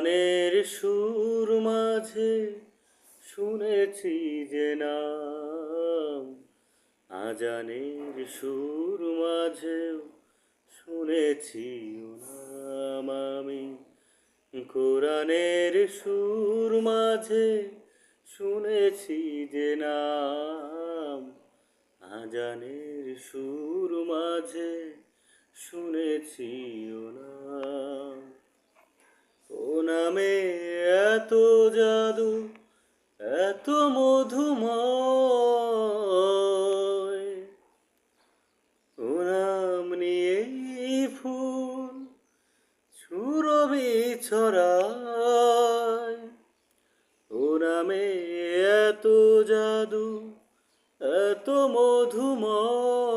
কোরআনের সুর মাঝে শুনেছি যে নাম, আজানের সুর মাঝেও শুনেছি ও নাম আমি। কোরআনের সুর মাঝে শুনেছি যে নাম, আজানের সুর মাঝে শুনেছি ও নাম। ও নামে এত জাদু, এত মধুময়, ও নাম নিয়েই ফুল সুরভি ছড়ায়। ও নামে এত জাদু, এত মধুময়,